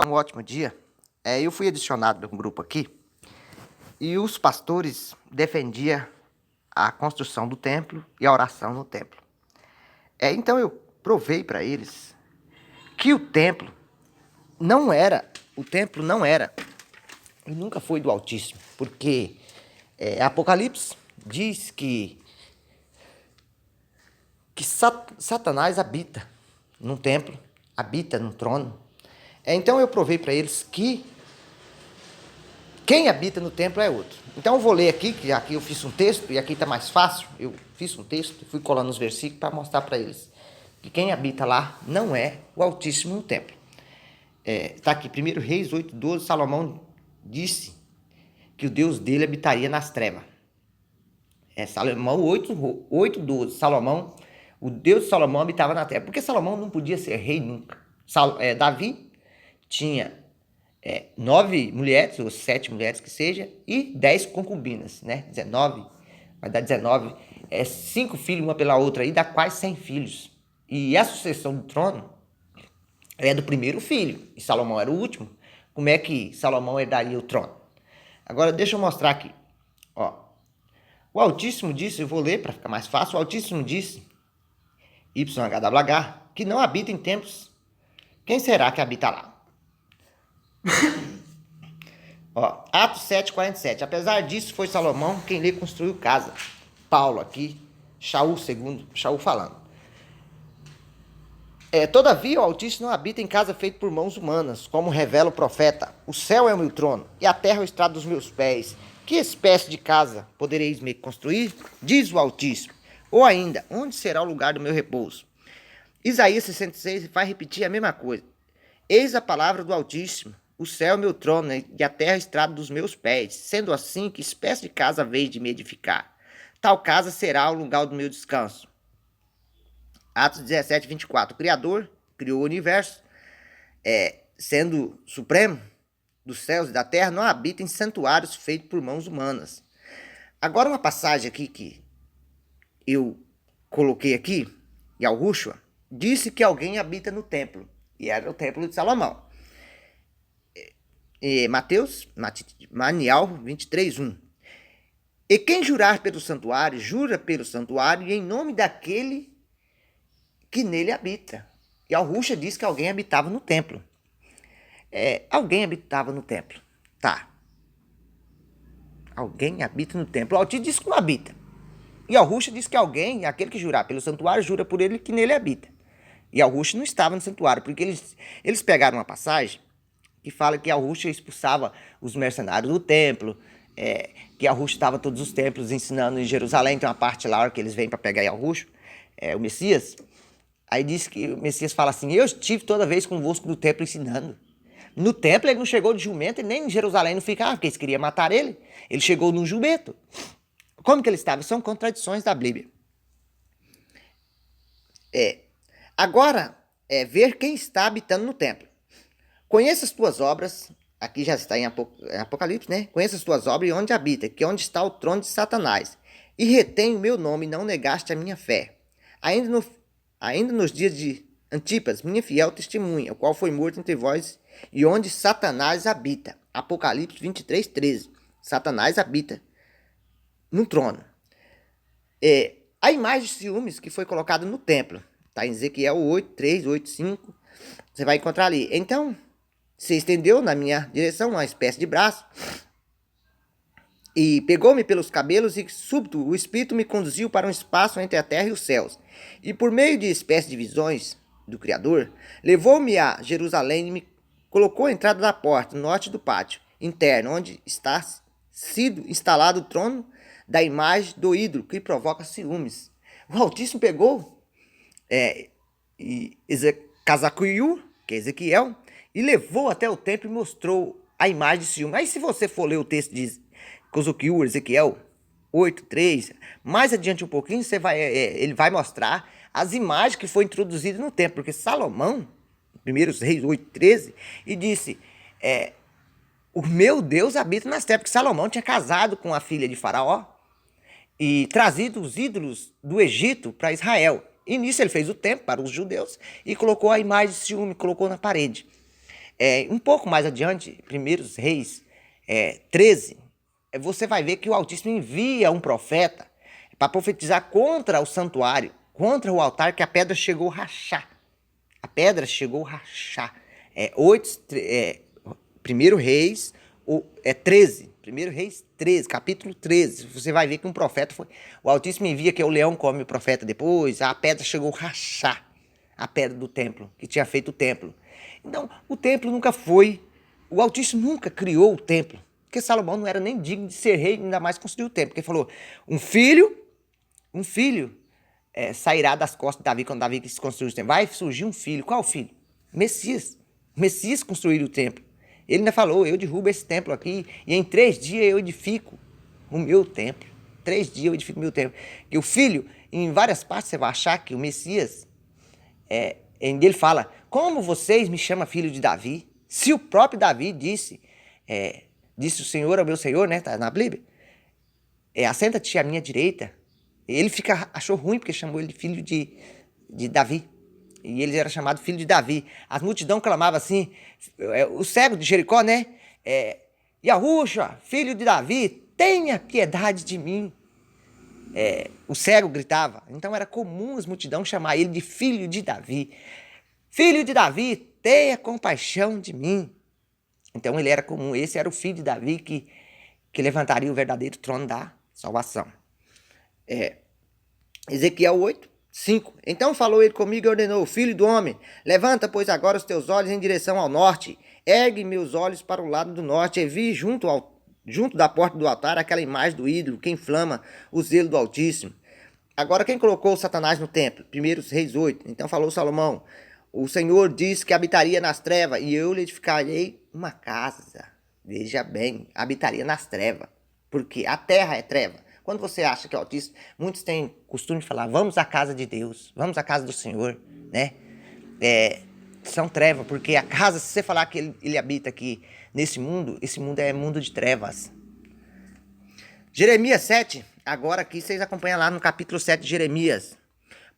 Um ótimo dia. Eu fui adicionado no grupo aqui e os pastores defendiam a construção do templo e a oração no templo. Então eu provei para eles que o templo não era e nunca foi do Altíssimo, porque Apocalipse diz que Satanás habita num templo, habita num trono. Então eu provei para eles que quem habita no templo é outro. Então eu vou ler aqui, que aqui eu fiz um texto, e aqui está mais fácil. Eu fiz um texto, fui colando os versículos para mostrar para eles que quem habita lá não é o Altíssimo no templo. Está aqui, 1 Reis 8:12, Salomão disse que o Deus dele habitaria nas trevas. Salomão 8:12, Salomão, o Deus de Salomão habitava na terra. Porque Salomão não podia ser rei nunca. Davi tinha 9 mulheres, ou 7 mulheres que seja, e 10 concubinas, né? 19, vai dar 19, 5 filhos uma pela outra, e dá quase 100 filhos. E a sucessão do trono é do primeiro filho, e Salomão era o último. Como é que Salomão herdaria o trono? Agora deixa eu mostrar aqui. O Altíssimo disse, eu vou ler para ficar mais fácil, o Altíssimo disse, YHWH, que não habita em templos. Quem será que habita lá? Atos 7:47. Apesar disso, foi Salomão quem lhe construiu casa. Paulo aqui, Shaul falando. Todavia, o Altíssimo não habita em casa feita por mãos humanas, como revela o profeta. O céu é o meu trono, e a terra é o estrado dos meus pés. Que espécie de casa podereis me construir? Diz o Altíssimo. Ou ainda, onde será o lugar do meu repouso? Isaías 66 vai repetir a mesma coisa. Eis a palavra do Altíssimo. O céu é meu trono, e a terra é estrada dos meus pés. Sendo assim, que espécie de casa veio de me edificar? Tal casa será o lugar do meu descanso. Atos 17:24. O Criador criou o universo, sendo supremo dos céus e da terra, não habita em santuários feitos por mãos humanas. Agora uma passagem aqui que eu coloquei aqui, Yahushua disse que alguém habita no templo, e era o templo de Salomão. Mateus, Manial 23:1. E quem jurar pelo santuário, jura pelo santuário e em nome daquele que nele habita. E Yahushua diz que alguém habitava no templo. Alguém habitava no templo. Tá. Alguém habita no templo. O Altíssimo diz que não habita. E Yahushua diz que alguém, aquele que jurar pelo santuário, jura por ele que nele habita. E Yahushua não estava no santuário, porque eles pegaram uma passagem que fala que Yahushua expulsava os mercenários do templo, que Yahushua estava em todos os templos ensinando em Jerusalém. Tem uma parte lá que eles vêm para pegar Yahushua, o Messias. Aí diz que o Messias fala assim, eu estive toda vez convosco no templo ensinando. No templo ele não chegou de jumento, e nem em Jerusalém não ficava, porque eles queriam matar ele. Ele chegou num jumento. Como que ele estava? São contradições da Bíblia. Agora, ver quem está habitando no templo. Conheça as tuas obras, aqui já está em Apocalipse, né? Conheça as tuas obras e onde habita, que é onde está o trono de Satanás. E retém o meu nome, não negaste a minha fé. Ainda nos dias de Antipas, minha fiel testemunha, o qual foi morto entre vós, e onde Satanás habita. Apocalipse 23:13. Satanás habita no trono. A imagem de ciúmes que foi colocada no templo. Está em Ezequiel 8:3, 8:5. Você vai encontrar ali. Então, se estendeu na minha direção uma espécie de braço e pegou-me pelos cabelos e súbito o Espírito me conduziu para um espaço entre a terra e os céus. E por meio de espécies de visões do Criador, levou-me a Jerusalém e me colocou à entrada da porta, no norte do pátio interno, onde está sido instalado o trono da imagem do ídolo que provoca ciúmes. O Altíssimo pegou Casacuiu, que é Ezequiel, e levou até o templo e mostrou a imagem de ciúme. Aí se você for ler o texto de Casacuiu, Ezequiel 8:3, mais adiante um pouquinho, ele vai mostrar as imagens que foram introduzidas no templo, porque Salomão, 1 Reis 8:13, e disse, o meu Deus habita nas terras, porque Salomão tinha casado com a filha de Faraó e trazido os ídolos do Egito para Israel. E nisso ele fez o templo para os judeus e colocou a imagem de ciúme, colocou na parede. Um pouco mais adiante, Primeiros Reis 13, você vai ver que o Altíssimo envia um profeta para profetizar contra o santuário, contra o altar, que a pedra chegou a rachar. A pedra chegou a rachar. 1 Reis 13. 1 Reis 13, capítulo 13. Você vai ver que um profeta foi. O Altíssimo envia que o leão come o profeta depois. A pedra chegou a rachar. A pedra do templo, que tinha feito o templo. Então, o templo nunca foi. O Altíssimo nunca criou o templo. Porque Salomão não era nem digno de ser rei, ainda mais construir o templo. Porque ele falou: um filho sairá das costas de Davi quando Davi quis construir o templo. Vai surgir um filho. Qual filho? Messias. Messias construir o templo. Ele ainda falou: eu derrubo esse templo aqui e em 3 dias eu edifico o meu templo. 3 dias eu edifico o meu templo. E o filho, em várias partes você vai achar que o Messias, ele fala: como vocês me chamam filho de Davi? Se o próprio Davi disse o Senhor ao meu Senhor, né? Tá na Bíblia. Assenta-te à minha direita. Ele achou ruim porque chamou ele de filho de Davi. E ele era chamado filho de Davi. As multidão clamava assim, o cego de Jericó, né? Yahushua, filho de Davi, tenha piedade de mim. O cego gritava. Então era comum as multidão chamar ele de filho de Davi. Filho de Davi, tenha compaixão de mim. Então ele era comum. Esse era o filho de Davi que levantaria o verdadeiro trono da salvação. Ezequiel 8, 5. Então falou ele comigo e ordenou: filho do homem, levanta, pois, agora os teus olhos em direção ao norte. Ergue meus olhos para o lado do norte e vi junto da porta do altar aquela imagem do ídolo que inflama o zelo do Altíssimo. Agora, quem colocou Satanás no templo? 1 Reis 8. Então falou Salomão: o Senhor disse que habitaria nas trevas e eu lhe edificarei uma casa. Veja bem, habitaria nas trevas, porque a terra é treva. Quando você acha que é autista, muitos têm costume de falar: vamos à casa de Deus, vamos à casa do Senhor, né? São trevas, porque a casa, se você falar que ele habita aqui nesse mundo, esse mundo é mundo de trevas. Jeremias 7, agora aqui vocês acompanham lá no capítulo 7 de Jeremias.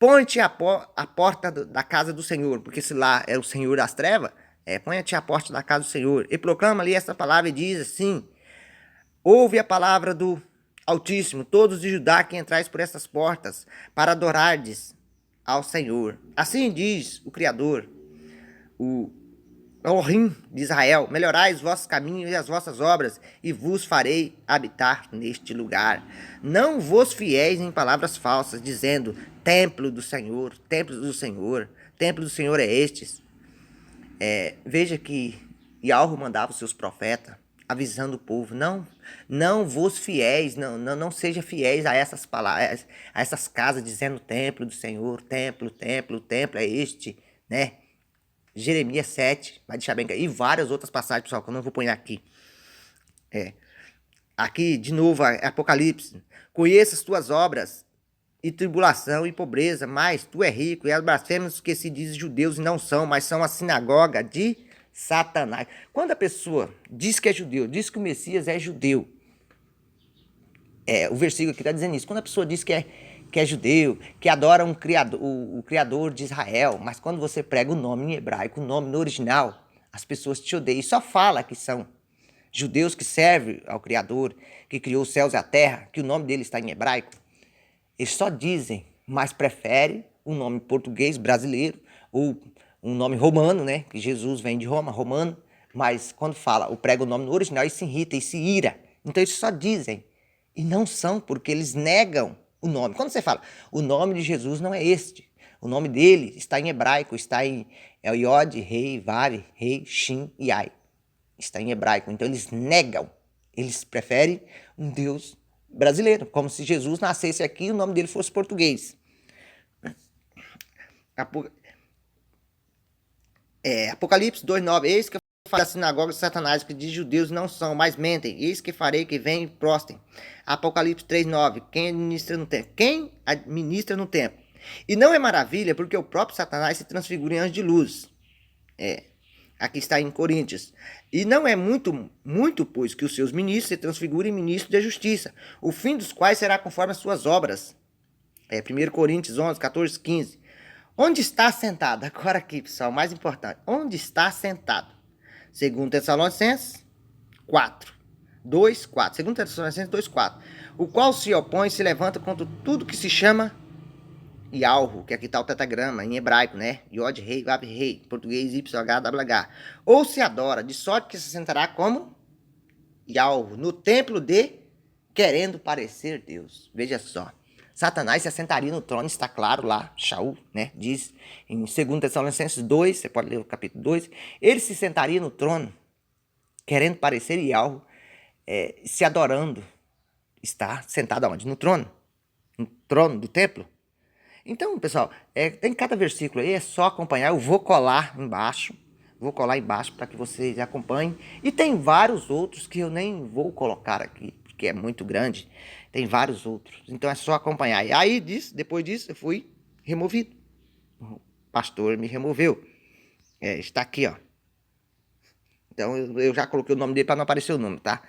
Põe-te à porta da casa do Senhor, porque se lá é o Senhor das trevas, põe-te à porta da casa do Senhor. E proclama ali essa palavra e diz assim: ouve a palavra do Altíssimo, todos de Judá que entrais por essas portas, para adorardes ao Senhor. Assim diz o Criador, o Elohim de Israel: melhorai os vossos caminhos e as vossas obras, e vos farei habitar neste lugar. Não vos fieis em palavras falsas, dizendo: templo do Senhor, templo do Senhor, templo do Senhor é estes. Veja que Yahweh mandava os seus profetas, avisando o povo: não vos fiéis, não seja fiéis a essas palavras, a essas casas, dizendo templo do Senhor, templo é este, né? Jeremias 7, vai deixar bem, e várias outras passagens, pessoal, que eu não vou pôr aqui. Aqui, de novo, Apocalipse: conheça as tuas obras, e tribulação e pobreza, mas tu é rico, e as blasfêmias que se dizem judeus e não são, mas são a sinagoga de Satanás. Quando a pessoa diz que é judeu, diz que o Messias é judeu, o versículo aqui está dizendo isso. Quando a pessoa diz que é judeu, que adora o Criador de Israel, mas quando você prega o nome em hebraico, o nome no original, as pessoas te odeiam e só fala que são judeus que servem ao Criador, que criou os céus e a terra, que o nome dele está em hebraico. Eles só dizem, mas preferem um nome português brasileiro ou um nome romano, né? Que Jesus vem de Roma, romano. Mas quando fala, ou prega o nome no original, eles se irritam e se ira. Então eles só dizem. E não são, porque eles negam o nome. Quando você fala, o nome de Jesus não é este. O nome dele está em hebraico, está em Yod, Rei, Vav, Rei, Shin e Ai. Está em hebraico. Então eles negam. Eles preferem um Deus brasileiro, como se Jesus nascesse aqui e o nome dele fosse português. Apocalipse 2,9: eis que eu farei a sinagoga de Satanás, que de judeus não são, mas mentem. Eis que farei que venham e prostem. Apocalipse 3,9: quem administra no templo? Quem administra no templo? E não é maravilha, porque o próprio Satanás se transfigura em anjo de luz. Aqui está em Coríntios. E não é muito, pois, que os seus ministros se transfigurem em ministros da justiça, o fim dos quais será conforme as suas obras. 1 Coríntios 11, 14, 15. Onde está sentado? Agora aqui, pessoal, mais importante. Onde está sentado 2 Tessalonicenses 4. 2, 4. 2 Tessalonicenses 2, 4. O qual se opõe e se levanta contra tudo que se chama Yalro, que aqui está o tetragrama, em hebraico, né? Yod, rei, Vav, rei, português, YH, WH. Ou se adora, de sorte que se sentará como Yalro, no templo de querendo parecer Deus. Veja só. Satanás se assentaria no trono, está claro lá, Shaul, né? Diz em 2 Tessalonicenses 2, você pode ler o capítulo 2, ele se sentaria no trono, querendo parecer Yalro, se adorando. Está sentado aonde? No trono. No trono do templo. Então, pessoal, tem cada versículo aí, é só acompanhar. Eu vou colar embaixo para que vocês acompanhem. E tem vários outros que eu nem vou colocar aqui, porque é muito grande. Tem vários outros. Então é só acompanhar. E aí, depois disso, eu fui removido. O pastor me removeu. Está aqui, ó. Então eu já coloquei o nome dele para não aparecer o nome, tá?